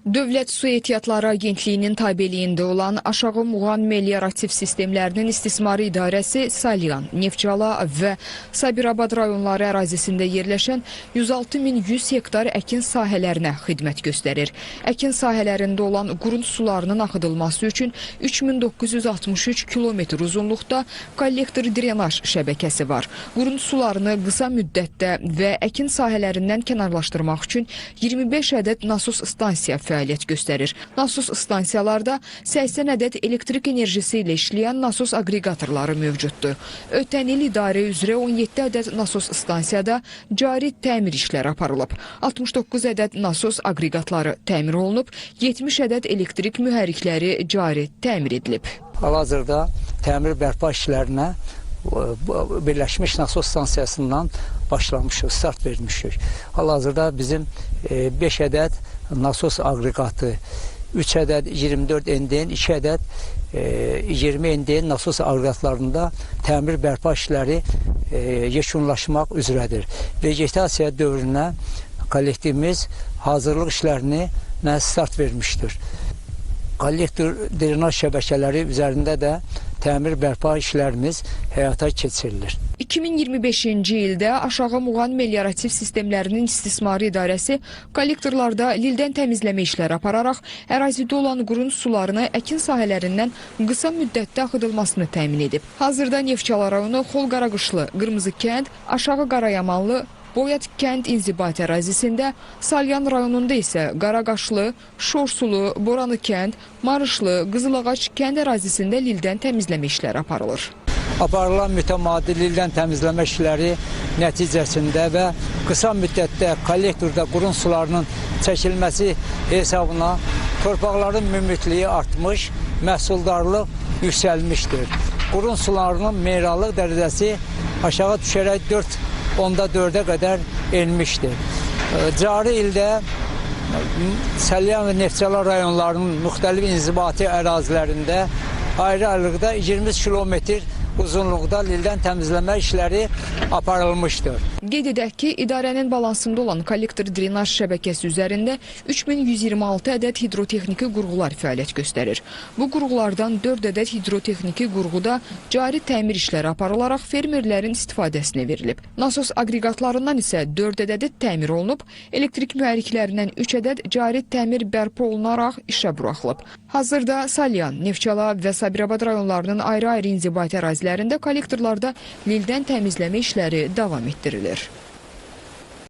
Dövlət Su Ehtiyatları Agentliyinin tabeliyində olan Aşağı Muğan Meliorativ Sistemlərinin İstismarı İdarəsi Salyan, Neftçala və Sabirabad rayonları ərazisində yerləşən 106.100 hektar əkin sahələrinə xidmət göstərir. Əkin sahələrində olan qurun sularının axıdılması üçün 3963 kilometr uzunluqda kollektor drenaj şəbəkəsi var. Qurun sularını qısa müddətdə və əkin sahələrindən kənarlaşdırmaq üçün 25 ədəd nasos stansiya fəaliyyət göstərir. Nasos stansiyalarda 80 ədəd elektrik enerjisi ilə işləyən nasos aqreqatorları mövcuddur. Ötən il idarə üzrə 17 ədəd nasos stansiyada cari təmir işləri aparılıb. 69 ədəd nasos aqreqatları təmir olunub, 70 ədəd elektrik mühərrikləri cari təmir edilib. Hal-hazırda təmir bərpa işlərinə Birləşmiş Nasos Stansiyasından başlamışıq, start vermişik. Hal-hazırda bizim 5 ədəd nasos aqreqatı, 3 ədəd 24 NDN, 2 ədəd 20 NDN nasos aqreqatlarında təmir bərpa işləri yekunlaşmaq üzrədir. Vegetasiya dövrünə kollektivimiz hazırlıq işlərini start vermişdir. Kollektor drenaj şəbəkələri üzərində də təmir bərpa işlərimiz həyata keçirilir. 2025-ci ildə Aşağı Muğan Meliorativ Sistemlərinin İstismarı İdarəsi kollektorlarda lildən təmizləmə işləri apararaq ərazidə olan qurun sularını əkin sahələrindən qısa müddətdə axıdılmasını təmin edib. Hazırda Neftçala rayonu Xol-Qaraqışlı, Qırmızı kənd, Aşağı Qarayamanlı, Boyat kənd inzibati ərazisində, Salyan rayonunda isə Qaraqaşlı, Şorsulu, Boranı kənd, Marışlı, Qızılağac kənd ərazisində lildən təmizləmə işləri aparılır. Aparılan mütəmadi lildən təmizləmə işləri nəticəsində və qısa müddətdə kollektorda qurun sularının çəkilməsi hesabına torpaqların münbitliyi artmış, məhsuldarlıq yüksəlmişdir. Qurun sularının minerallıq dərəcəsi aşağı düşərək 4,4-ə qədər enmişdir. Cari ildə Salyan və Neftçala rayonlarının müxtəlif inzibati ərazilərində ayrı-ayrılıqda 20 kilometr uzunluqda lildən təmizləmə işləri aparılmışdır. Qeyd edək ki, idarənin balansında olan kollektor drenaj şəbəkəsi üzərində 3126 ədəd hidrotexniki qurğular fəaliyyət göstərir. Bu qurğulardan 4 ədəd hidrotexniki qurğuda cari təmir işləri aparılaraq fermerlərin istifadəsinə verilib. Nasos aqreqatlarından isə 4 ədədi təmir olunub, elektrik mühərriklərindən 3 ədəd cari təmir bərpa olunaraq işə buraxılıb. Hazırda Salyan, Neftçala və Sabirabad rayonlarının ayrı-ayrı inzibati ərazilərində kollektorlarda lildən təmizləmə işləri davam etdirilir.